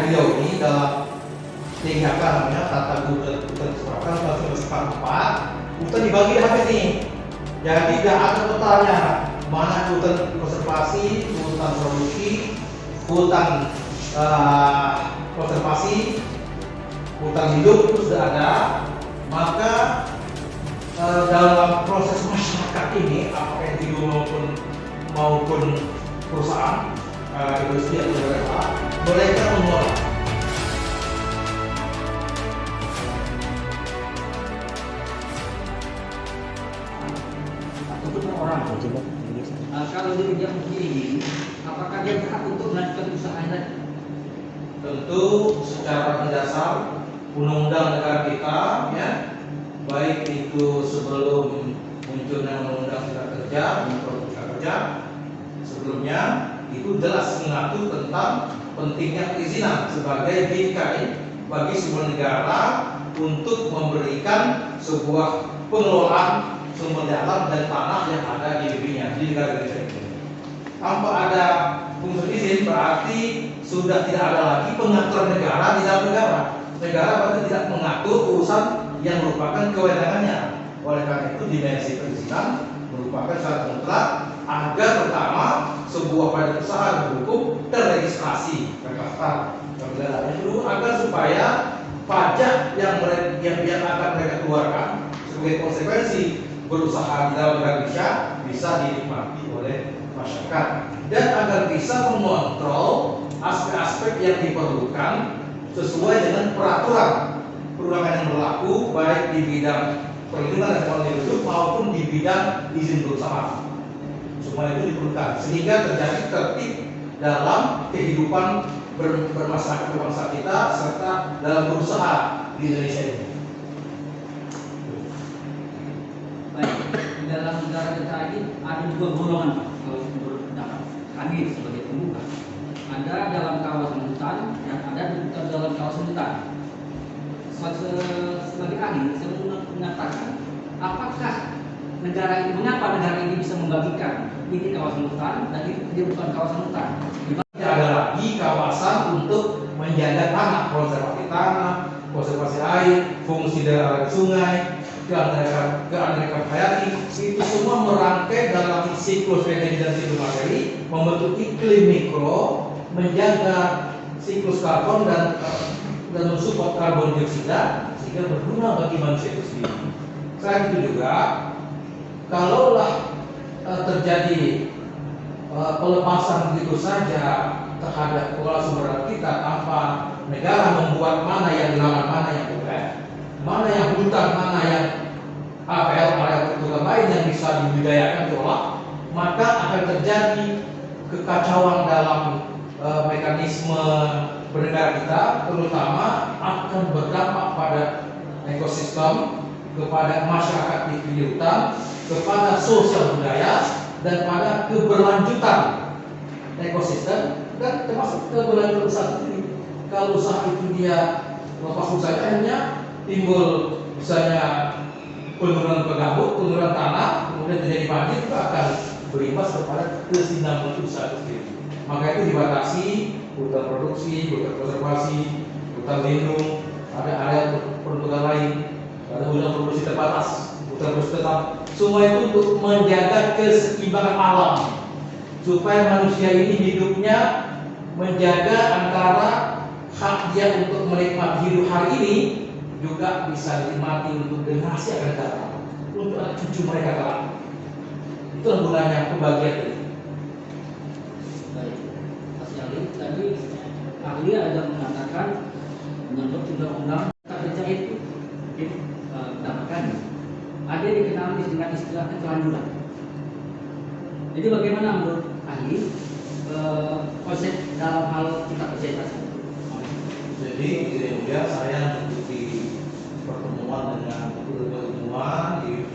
skenario ini dalam THK namanya tata hutan kesepakatan pasal 4 hutan dibagi habis nih. Jadi tidak ada petanya mana hutan konservasi, hutan produksi, hutan konservasi, hutan hidup itu sudah ada. Maka dalam proses masyarakat ini apakah individu maupun perusahaan industri atau mereka mengelola. Orang kalau dia begini, apakah dia berhak untuk melanjutkan usahanya? Tentu secara mendasar undang-undang negara kita, ya, baik itu sebelum munculnya undang-undang cipta kerja, cipta kerja sebelumnya itu jelas mengatur tentang pentingnya perizinan sebagai bingkai bagi sebuah negara untuk memberikan sebuah pengelolaan sumber daya alam dan tanah yang ada di negerinya, di negara Indonesia ini. Tanpa ada unsur izin berarti sudah tidak ada lagi pengaturan negara di dalam negara. Negara berarti tidak mengatur urusan yang merupakan kewenangannya. Oleh karena itu dimensi perizinan merupakan syarat mutlak agar pertama sebuah badan usaha berhukum terregistrasi terdaftar. Yang kedua agar supaya pajak yang akan mereka keluarkan sebagai konsekuensi berusaha di dalam negara Indonesia bisa dinikmati oleh masyarakat dan agar bisa mengontrol aspek-aspek yang diperlukan sesuai dengan peraturan perundangan yang berlaku baik di bidang perlindungan dan pengelolaan hidup maupun di bidang izin berusaha. Semua itu diperlukan sehingga terjadi tertib dalam kehidupan bermasyarakat berbangsa kita serta dalam berusaha di Indonesia ini. Dalam negara kita ini ada dua golongan, kalau menurut pendapat kami sebagai pembuka. Ada dalam kawasan hutan dan ada dalam kawasan hutan. Sebagai ahli, saya mengatakan apakah negara ini, mengapa negara ini bisa membagikan ini kawasan hutan dan ini bukan kawasan hutan? Tidak ada lagi kawasan untuk menjaga tanah, konservasi air, fungsi daerah sungai, keanekaragaman hayati, itu semua merangkai dalam siklus energi dan siklus materi, membentuk iklim mikro, menjaga siklus karbon dan mensupport karbon dioksida sehingga berguna bagi manusia itu sendiri. Selain itu juga, kalaulah terjadi pelepasan begitu saja terhadap pengelola sumber daya kita tanpa negara membuat mana yang dilarang, mana yang boleh, mana yang hutan, mana yang APL, area pertukaran lain yang bisa dibudidayakan diolah, maka akan terjadi kekacauan dalam mekanisme bernegara kita, terutama akan berdampak pada ekosistem, kepada masyarakat di hutan, kepada sosial budaya, dan pada keberlanjutan ekosistem dan termasuk keberlanjutan usaha itu. Kalau usaha itu dia lepas usaha, akhirnya timbul misalnya penurunan gambut, penurunan tanah, kemudian terjadi banjir, itu akan berimbas kepada kesinambungan usaha itu sendiri. Maka itu dibatasi hutan produksi, hutan konservasi, hutan lindung, ada area peruntukan lain, ada hutan produksi terbatas, hutan produksi tetap. Semua itu untuk menjaga keseimbangan alam supaya manusia ini hidupnya menjaga antara hak dia untuk menikmati hidup hari ini juga bisa dinikmati untuk generasi akan datang, untuk anak cucu mereka kelak. Itulah gunanya pembagian ini. Baik, Mas Yali, tadi ahli ada mengatakan menurut undang-undang kerja itu mendapatkan ada dikenal dengan istilah ketelanjuran. Jadi bagaimana menurut ahli konsep dalam hal cipta kerja tersebut? Jadi kemudian saya mengikuti pertemuan dengan ilmuwan di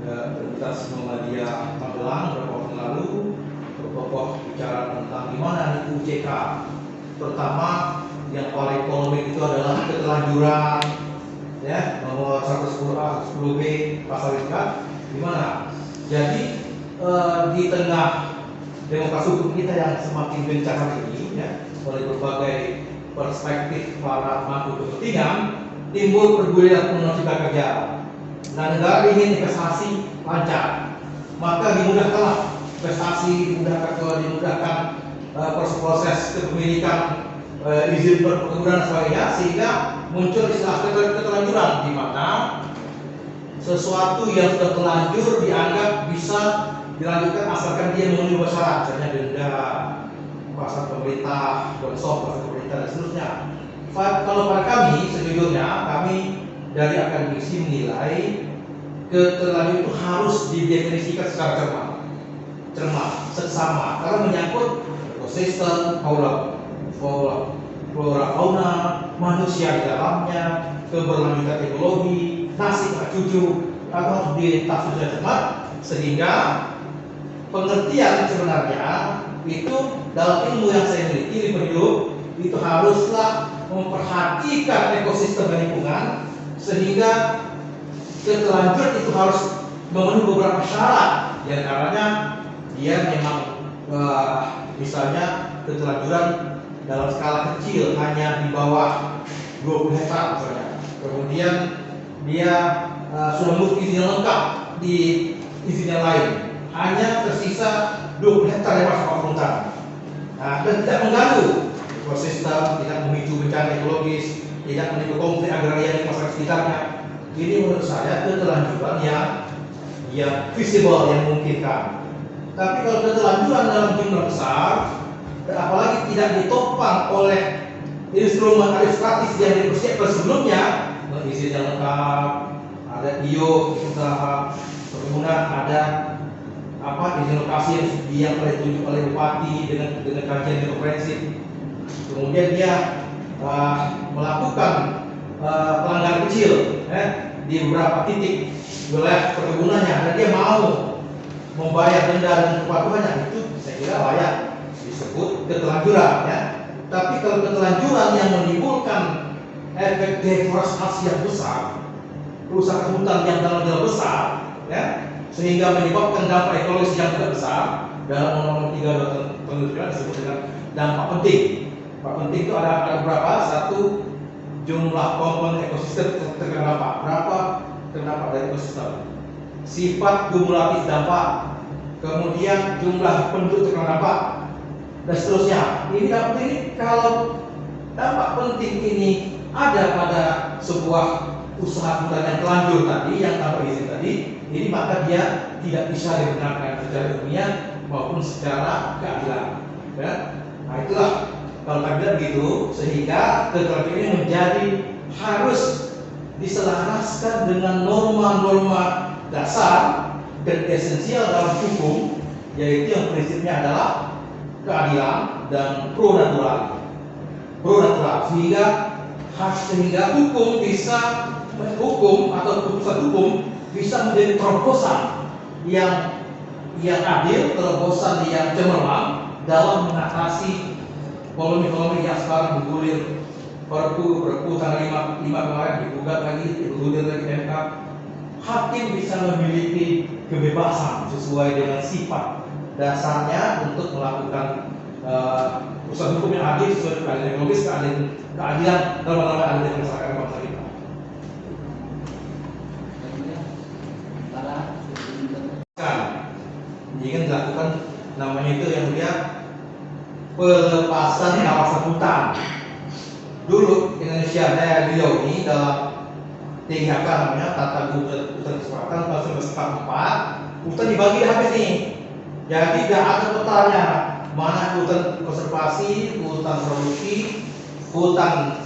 Universitas Muhammadiyah Magelang beberapa waktu lalu, berpokok bicara tentang gimana UJK. Pertama yang paling polemik itu adalah ketelanjuran, ya, nomor 110A, 110B pasal 5. Gimana? Jadi di tengah demokrasi hukum kita yang semakin gencar hari ini, ya, oleh berbagai perspektif para pemangku kepentingan, timbul pergulian undang cipta kerja. Nah, negara ingin investasi lancar, maka dimudahkanlah investasi, dimudahkan proses kepemilikan, izin perkebunan dan sebagainya, sehingga muncul istilah keterlanjuran, di mana sesuatu yang sudah terlanjur dianggap bisa dilanjutkan asalkan dia memenuhi beberapa syarat, misalnya denda, pasar pemerintah, bonsos, pasar pemerintah dan seterusnya. Kalau pada kami, sejujurnya kami dari akademisi menilai keterlanjuran itu harus didefinisikan secara cermat, seksama, karena menyangkut ekosistem, flora fauna, manusia di dalamnya, keberlanjutan ekologi, nasib anak cucu, harus ditafsirkan cermat, sehingga pengertian sebenarnya itu dalam ilmu yang saya miliki di hidup itu haruslah memperhatikan ekosistem dan lingkungan, sehingga keterlanjuran itu harus memenuhi beberapa syarat, yang antaranya dia memang misalnya keterlanjuran dalam skala kecil, hanya di bawah 20 hektar misalnya, kemudian dia sudah memiliki izin lengkap di izin yang lain, hanya tersisa 20 hektar yang masuk hutan. Nah, dan tidak mengganggu ekosistem, tidak memicu bencana ekologis, tidak menimbulkan konflik agraria di masyarakat sekitarnya. Ini menurut saya keterlanjuran yang visible, yang memungkinkan. Tapi kalau keterlanjuran dalam jumlah besar, dan apalagi tidak ditopang oleh instrumen administratif yang dipersiapkan sebelumnya, izin yang lengkap, ada IO, usaha perkebunan, ada izin lokasi yang telah ditunjuk oleh bupati dengan kajian yang komprehensif. Kemudian dia melakukan pelanggaran kecil di beberapa titik wilayah perkebunannya, dan dia mau membayar denda dan kepatuhannya, itu saya kira layak disebut keterlanjuran, ya. Tapi kalau keterlanjuran yang menimbulkan efek deforestasi yang besar, kerusakan hutan yang dalam jumlah besar, ya, sehingga menyebabkan dampak ekologis yang tidak besar, dalam Undang-Undang 3 disebut dengan dampak penting. Dampak penting itu ada berapa? Satu, jumlah komponen ekosistem terkena dampak. Berapa terdampak dari ekosistem? Sifat kumulatif dampak, kemudian jumlah penduduk terkena dampak, dan seterusnya. Ini dampak ini, kalau dampak penting ini ada pada sebuah usaha hutan yang telanjur tadi, yang tanpa izin tadi, ini maka dia tidak bisa dibenarkan secara ilmiah maupun secara keadilan. Ya? Nah, itulah kalau tidak begitu, sehingga keterlanjuran ini menjadi harus diselaraskan dengan norma-norma dasar dan esensial dalam hukum, yaitu yang prinsipnya adalah keadilan dan pro natural, sehingga hukum atau keputusan hukum bisa menjadi terobosan yang adil, terobosan yang cemerlang dalam mengatasi polemik-polemik yang sekarang bergulir. Perpu tanggal 5 kemarin digugat lagi, bergulir lagi MK. Hakim bisa memiliki kebebasan sesuai dengan sifat dasarnya untuk melakukan urusan hukum yang adil sesuai dengan keadilan ekologis, keadilan dalam adil masyarakat bangsa kita. Ini kan dilakukan namanya itu yang dia pelepasan kawasan hutan. Dulu Indonesia Raya Riau ini dalam TGHK namanya Tata Hutan Kesepakatan pasal 44, hutan dibagi habis nih. Jadi tidak ada petanya, mana hutan konservasi, hutan produksi, hutan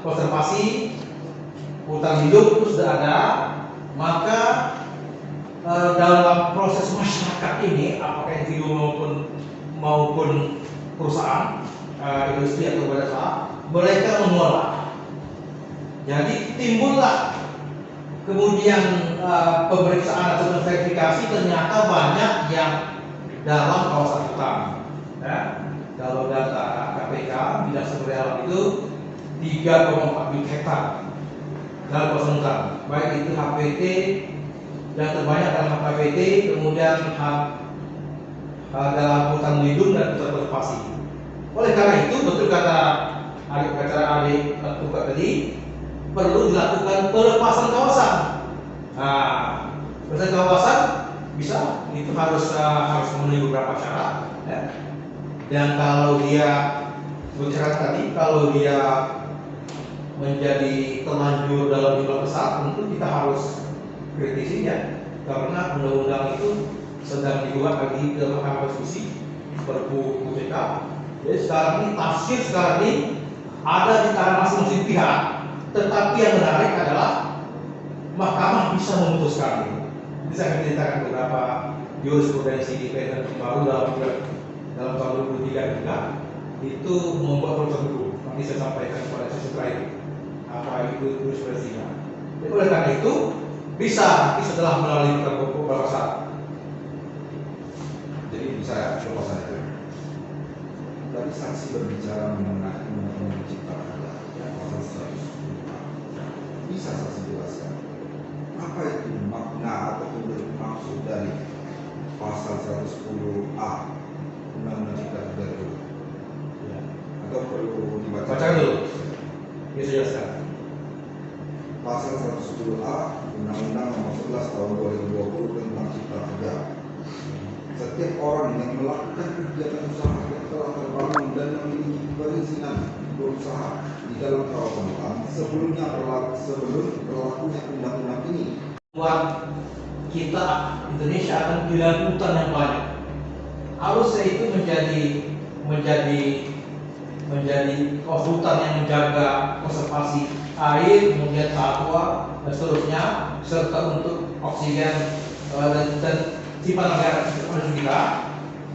konservasi, hutan hidup itu sudah ada. Maka dalam proses masyarakat ini, apakah individu maupun perusahaan, industri atau badan usaha, mereka mengelola. Jadi timbullah kemudian pemeriksaan atau verifikasi, ternyata banyak yang dalam kawasan hutan. Ya, kalau data KPK bidang sumber daya alam itu 3,4 juta hektar dalam kawasan hutan, baik itu HPT yang terbanyak dalam HPT, kemudian dalam hutan lindung dan hutan konservasi. Oleh karena itu, betul kata adik Tuka tadi, perlu dilakukan pelepasan kawasan. Nah, pelepasan kawasan bisa itu harus memenuhi beberapa syarat. Ya. Dan kalau dia bercerai tadi, kalau dia menjadi terlanjur dalam jumlah besar, tentu kita harus kritisinya karena undang-undang itu sedang dibuat lagi dalam Mahkamah Konstitusi Perpu UPK. Jadi sekarang ini tafsir sekarang ini ada di tangan masing-masing pihak, tetapi yang menarik adalah Mahkamah bisa memutuskan itu. Bisa menceritakan beberapa jurisprudensi di PN baru dalam tahun 2003 juga itu membuat prosedur. Nanti saya sampaikan pada sesi terakhir apa itu jurisprudensinya. Jadi oleh karena itu bisa setelah melalui beberapa syarat. Jadi saya coba saja. Tadi saksi berbicara mengenai undang-undang cipta kerja yang pasal 110. Bisa saksi jelaskan apa itu makna ataupun maksud dari pasal 110A undang-undang cipta kerja itu? Ya. Atau perlu dibaca? Baca dulu. Bisa jelaskan. Pasal 110A Undang-Undang Nomor 11 Tahun 2020 tentang Cipta Kerja. Setiap orang yang melakukan kegiatan usaha yang telah terbangun dan memiliki perizinan berusaha di dalam kawasan hutan sebelum berlakunya undang-undang ini. Buat kita Indonesia akan kehilangan hutan yang banyak. Harusnya itu menjadi hutan yang menjaga konservasi air, kemudian satwa dan seterusnya, serta untuk oksigen dan sifat negara kita.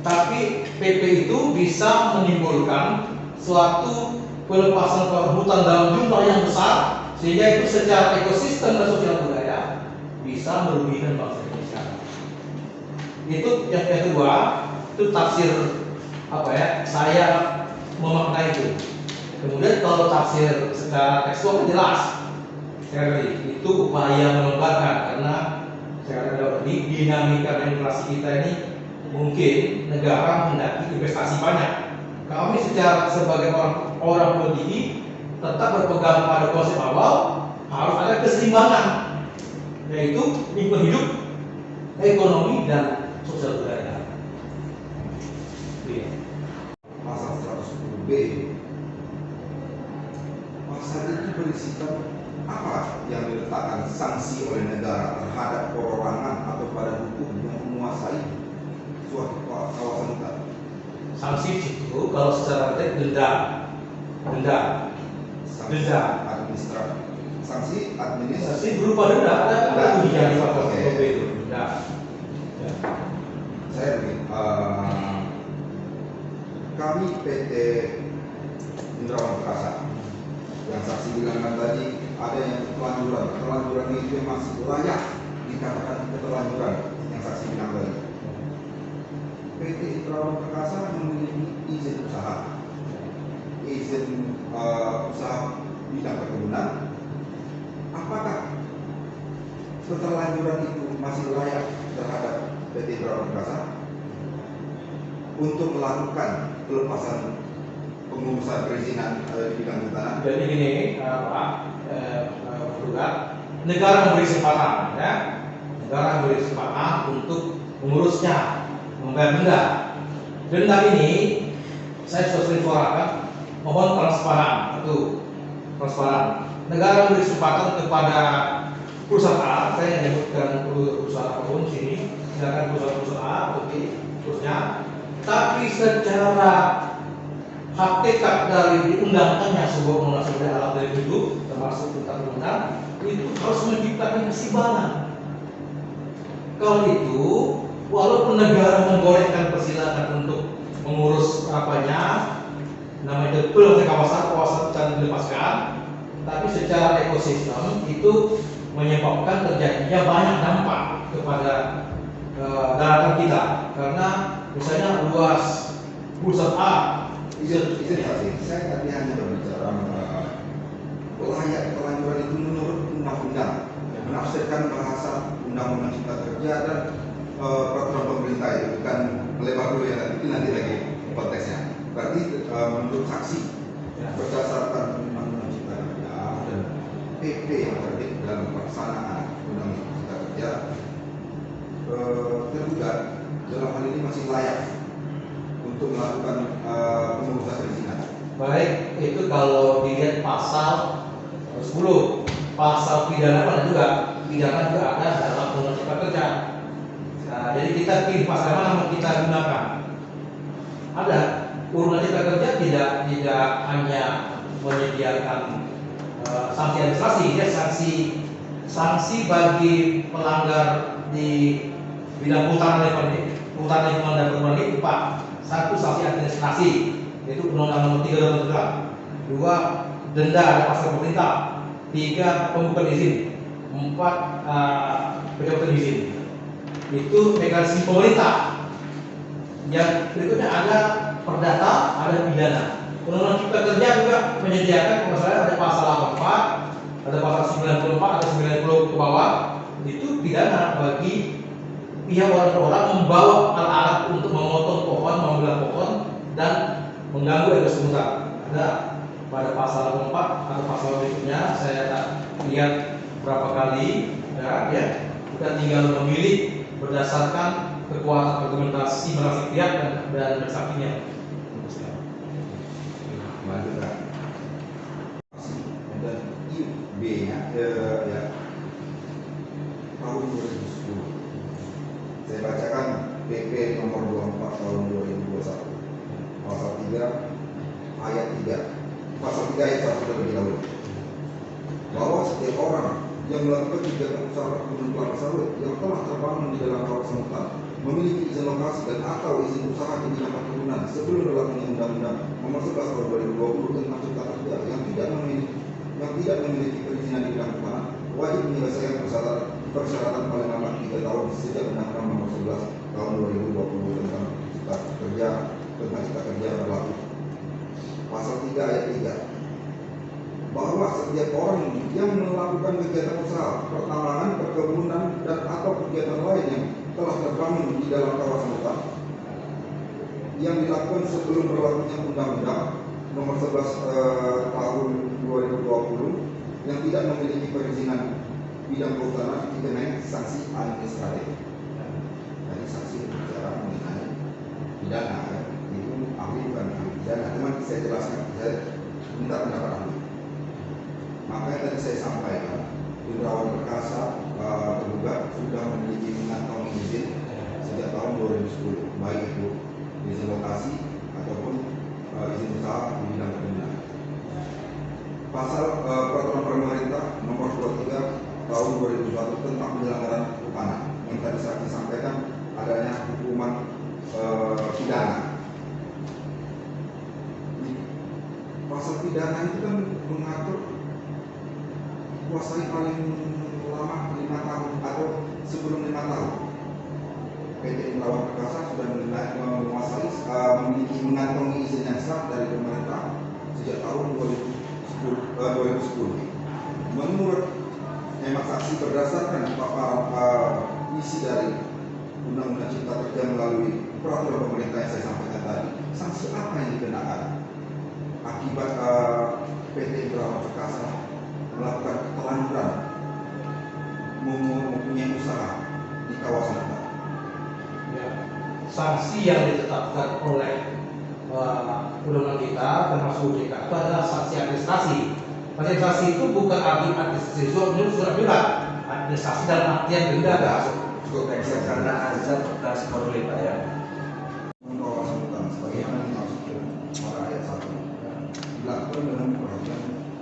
Tapi PP itu bisa menimbulkan suatu pelepasan hutan dalam jumlah yang besar, sehingga itu secara ekosistem dan sosial budaya bisa merugikan bangsa Indonesia. Itu yang kedua, itu tafsir saya memaknai itu. Kemudian kalau tafsir secara tekstual jelas, sekali itu upaya melonggarkan karena di dinamika demokrasi kita ini mungkin negara mendaki investasi banyak. Kami sebagai orang politik tetap berpegang pada konsep awal, harus ada keseimbangan, yaitu lingkungan hidup, ekonomi dan sosial budaya. Pasal 110B, pasal itu berisikan apa yang diletakkan sanksi oleh negara terhadap perorangan atau pada hukum yang menguasai suatu kawasan hutan. Sanksi itu kalau secara teknis denda Administratif. Sanksi administratif. sanksi berupa denda, ada ujian di pasal 110B itu denda. Ya. Saya begini, kami PT Indrawan Perkasa yang saksi bilangkan tadi ada yang keterlanjuran itu yang masih layak dikatakan keterlanjuran yang saksi bilang tadi. PT Indrawan Perkasa memiliki izin usaha bidang perkebunan. Apakah keterlanjuran itu masih layak terhadap PT Indrawan Perkasa untuk melakukan pelepasan pengurusan perizinan di bidang kehutanan? Jadi gini, negara memberi kesempatan, ya, negara memberi kesempatan untuk mengurusnya, membayar denda. Denda ini saya sudah sering suarakan, mohon transparan, transparan. Negara memberi kesempatan kepada perusahaan A, saya menyebutkan perusahaan apapun sini, silakan perusahaan A, oke, terusnya. Tapi secara hakikat dari diundangkannya sebuah undang-undang sumber daya alam dari hidup, termasuk tentang undang, itu harus menciptakan keseimbangan. Kalau itu, walaupun negara menggolengkan persilakan untuk mengurus namanya kawasan hutan dilepaskan, tapi secara ekosistem itu menyebabkan terjadinya banyak dampak kepada daratan kita, karena misalnya luas pusat A. Izin saya tadi hanya berbicara layak keterlanjuran itu menurut undang-undang, menafsirkan bahasa undang-undang cipta kerja dan peraturan pemerintah itu, bukan melebar dulu ya, itu nanti lagi konteksnya. Berarti menurut saksi berdasarkan Undang-Undang Cipta Kerja dan PP yang terbit dalam pelaksanaan Undang-Undang Cipta Kerja, tergugat dalam hal ini masih layak untuk melakukan pengurusan perizinan. Baik, itu kalau dilihat pasal 10, pasal pidana ada juga ada dalam Undang-Undang Cipta Kerja. Nah, jadi kita pilih pasal mana yang kita gunakan. Ada Undang-Undang Cipta Kerja tidak hanya menyediakan sanksi administrasi, ya sanksi bagi pelanggar di bidang kehutanan lingkungan dan perhutanan hidup. Satu, sanksi administrasi, yaitu Undang-Undang Nomor 3 Tahun 2, denda ada pasal pemerintah. 3, pembukaan izin. 4, pencabutan izin. Itu mekanisme pemerintah. Yang berikutnya ada perdata, ada pidana. Undang-Undang Cipta Kerja juga menyediakan, kalau saya ada pasal 84, ada pasal 94, ada 90 ke bawah. Itu pidana bagi pihak orang-orang membawa alat-alat untuk memotong pohon, membelah pohon, dan mengganggu ekosistem. Ada pada pasal 4 atau pasal berikutnya, saya lihat berapa kali, ya kita tinggal memilih berdasarkan kekuatan argumentasi masing pihak dan bersaksinya. Lanjutkan. Dan IUB-nya ya tahun 2010. Saya bacakan PP nomor 24 tahun 2021. Pasal 3 ayat 3. Pasal 3 ayat 1 terlebih dahulu. Bahwa setiap orang yang melakukan kegiatan usaha perkebunan kelapa sawit yang telah terbangun di dalam kawasan hutan memiliki izin lokasi dan atau izin usaha di bidang perkebunan sebelum berlakunya Undang-Undang Nomor 11 Tahun 2020 tentang Cipta Kerja yang tidak memiliki perizinan di bidang kehutanan wajib menyelesaikan persyaratan paling lambat 3 tahun sejak Undang-Undang Nomor 11 Tahun 2020 tentang Cipta Kerja berlaku. Pasal 3 ayat 3. Bahwa setiap orang yang melakukan kegiatan usaha, pertambangan, perkebunan, dan atau kegiatan lain yang telah terbangun di dalam kawasan hutan yang dilakukan sebelum berlakunya Undang-Undang Nomor 11 Tahun 2020 yang tidak memiliki perizinan bidang kehutanan dikenai sanksi administratif. Jadi sanksi berbicara mengenai pidana, itu ahli bukan ahli pidana, teman saya jelaskan, saya minta pendapat ahli. Makanya tadi saya sampaikan, Indrawan Perkasa tergugat sudah memiliki mengantongi izin sejak tahun 2010, baik itu izin lokasi ataupun izin usaha di bidang perkebunan. Pasal Peraturan Pemerintah Nomor 23 Tahun 2021 tentang penyelenggaraan kehutanan yang tadi saya sampaikan adanya hukuman pidana. Pasal pidana itu kan mengatur kuasai paling lama 5 tahun atau sebelum 5 tahun. PT Indrawan Perkasa sudah menguasai memiliki mengantongi izin yang sah dari pemerintah sejak tahun 2010. Menurut hemat saksi berdasarkan paparan isi dari Undang-Undang Cipta Kerja melalui peraturan pemerintah yang saya sampaikan tadi, sanksi apa yang dikenakan akibat PT Indrawan Perkasa melakukan kelanjuran mempunyai usaha di kawasan hutan? Ya, sanksi yang ditetapkan oleh undang-undang kita termasuk OJK itu adalah sanksi administrasi. Administrasi itu bukan administrasi surat surat administrasi dalam artian denda. Cukup ekses Karena azab bekas korlip ya. kawasan hutan sebagaimana dimaksud pada ayat 1 dilakukan dengan perhatian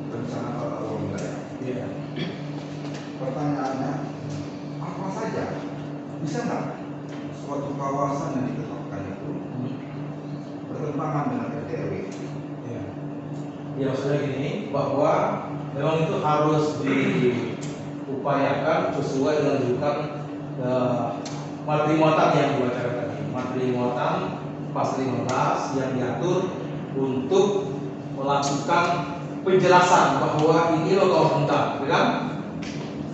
rencana tata ruang wilayah. Ya. Pertanyaannya, apa saja bisa nggak suatu kawasan yang ditetapkan itu bertentangan dengan RT/RW? Ya. Ya maksudnya gini, bahwa memang itu harus diupayakan sesuai dengan rujukan materi muatan yang dibacakan tadi. Materi muatan pasal 15 yang diatur untuk melakukan penjelasan bahwa ini loh kawasan hutan, kan?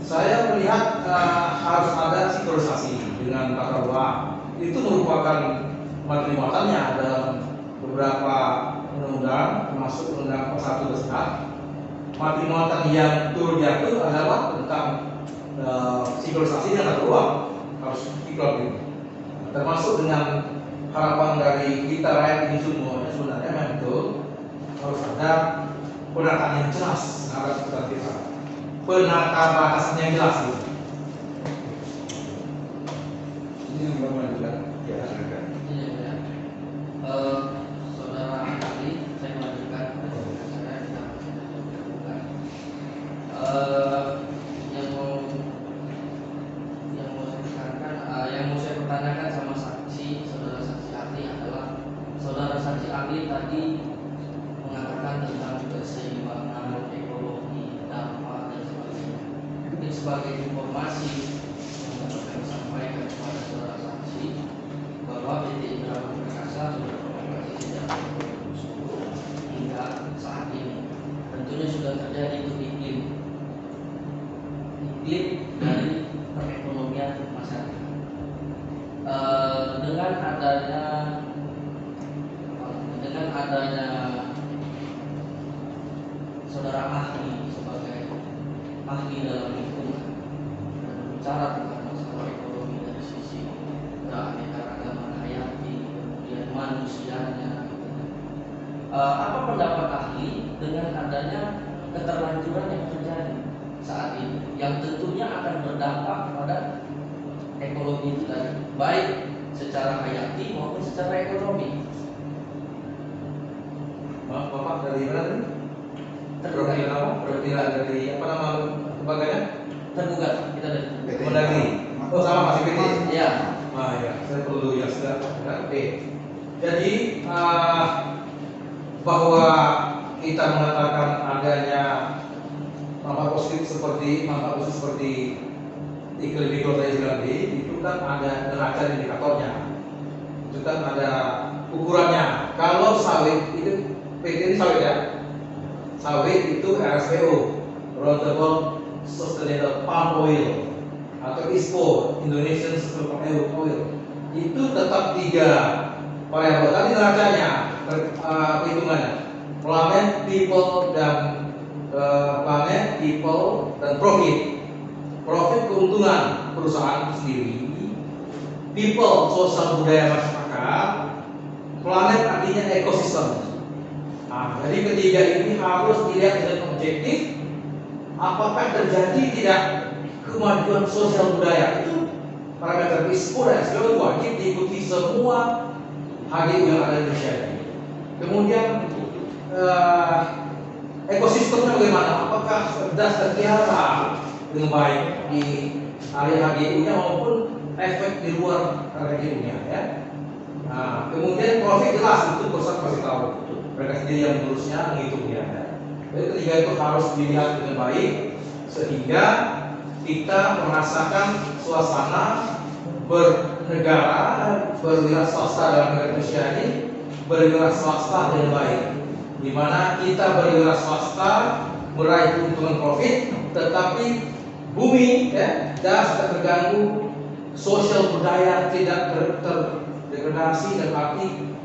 Saya melihat harus ada sinkronisasi dengan tata ruang. Itu merupakan materi muatannya dalam beberapa undang-undang, termasuk undang Pasal 1 besar. Materi muatan yang turun diatur adalah tentang sinkronisasi yang ruang harus ikut, termasuk dengan harapan dari kita rakyat ini semua. Sebenarnya memang betul harus ada penataan yang jelas terhadap kebutuhan kita, penata bahasanya yang jelas gitu. Ini yang melanjutkan. Ya, silakan. Iya, ya. Saudara ahli, saya melanjutkan penjelasan saya yang terbuka. Yang mau saya tekankan, yang mau saya pertanyakan sama saudara saksi ahli adalah saudara saksi ahli tadi mengatakan tentang keseimbangan ekologi, dampak dan sebagainya. Mungkin sebagai informasi yang dapat kami sampaikan kepada saudara saksi bahwa PT Indramayu Perkasa sudah beroperasi sejak 2010 hingga saat ini. Tentunya sudah terjadi iklim dari perekonomian masyarakat. Dengan adanya saudara ahli sebagai ahli dalam lingkungan dan bicara tentang masalah ekonomi dari sisi keanekaragaman hayati, kemudian manusianya. Apa pendapat ahli dengan adanya keterlanjuran yang terjadi saat ini, yang tentunya akan berdampak pada ekonomi itu tadi, baik secara hayati maupun secara ekonomi? Bapak dari mana tadi? Tergugat. Perwakilan dari apa nama lembaganya? Tergugat kita dari PT. Mendagri. Oh sama masih PT. ya. Ya, saya perlu ya sudah. Oke. Jadi bahwa kita mengatakan adanya manfaat positif seperti iklim mikro tadi itu kan ada neraca indikatornya, itu kan ada ukurannya. Kalau sawit itu PT ini sawit ya, sawit itu RSPO, Roundtable Sustainable Palm Oil, atau ISPO, Indonesian Sustainable Palm Oil, itu tetap 3 variabel tadi neracanya, perhitungannya, planet, people dan profit. Profit keuntungan perusahaan itu sendiri, people sosial budaya masyarakat, planet artinya ekosistem. Jadi ketiga ini harus dilihat dengan objektif. Apakah terjadi tidak kemajuan sosial budaya, itu parameter ISPO dan SPO wajib diikuti semua HGU yang ada di Indonesia. Kemudian ekosistemnya bagaimana? Apakah cerdas terpelihara dengan baik di area HGU-nya maupun efek di luar HGU-nya ya. Kemudian profit jelas itu perusahaan pasti tahu, mereka sendiri yang mengurusnya, menghitungnya ya. Jadi ketiga itu harus dilihat dengan baik sehingga kita merasakan suasana bernegara, berwira swasta dalam negara Indonesia ini, berwira swasta dengan baik, di mana kita berwira swasta meraih keuntungan profit, tetapi bumi ya tidak terganggu, sosial budaya tidak terdegradasi dan arti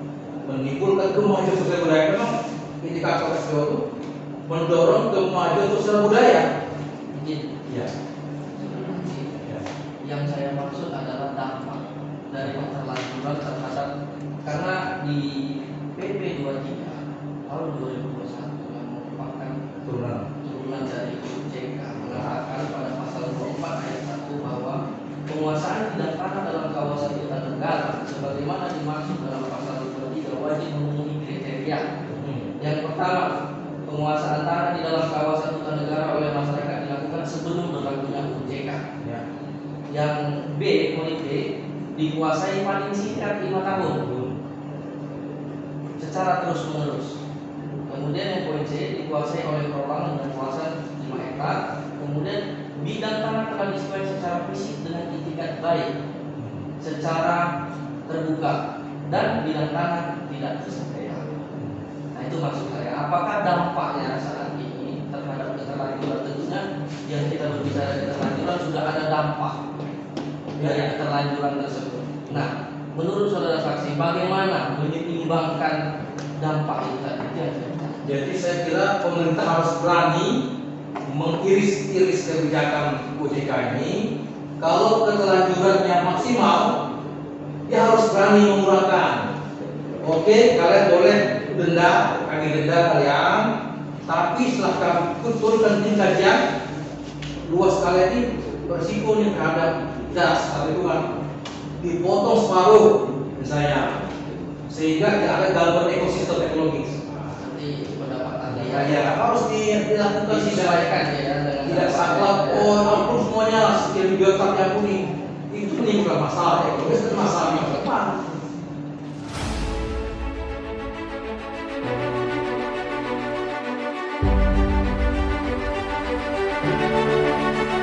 menimbulkan kemajuan sosial budaya. Memang indikator SPO itu mendorong kemajuan sosial budaya. Ya. Yang saya maksud adalah dampak dari keterlanjuran terhadap, karena di PP 23 tahun 2021 yang merupakan turunan dari OJK mengatakan pada pasal 24 ayat 1 bahwa penguasaan bidang tanah dalam kawasan hutan negara sebagaimana dimaksud dalam pasal 23 wajib memenuhi kriteria. Yang pertama, penguasaan tanah di dalam kawasan hutan negara oleh masyarakat dilakukan sebelum berlakunya OJK. Ya. Yang B, poin B, dikuasai paling singkat 5 tahun secara terus menerus. Kemudian yang poin C, dikuasai oleh perorangan dengan luasan 5 hektar. Kemudian bidang tanah telah disuai secara fisik dengan itikat baik, secara terbuka, dan bidang tanah tidak tersedia. Nah itu maksud saya. Apakah dampaknya saat ini terhadap keterlanjuran? Tentunya yang kita berbicara keterlanjuran sudah ada dampak dari keterlanjuran tersebut. Nah, menurut saudara saksi bagaimana menyeimbangkan dampak itu tadi? Jadi saya kira pemerintah harus berani mengiris-iris kebijakan OJK ini. Kalau keterlanjurannya maksimal, dia harus berani mengurangkan. Oke, kalian boleh denda, kalian. Tapi setelah kami turunkan tim kajian, luas kalian ini berisiko nih terhadap gas atau lingkungan dipotong separuh misalnya, sehingga tidak ada gangguan ekosistem ekologis. Nanti pendapat Anda Ya, harus dilakukan disesuaikan ya dengan tidak saklek ampun semuanya sekian biota yang kuning itu menimbulkan masalah ekologis dan masalah yang depan.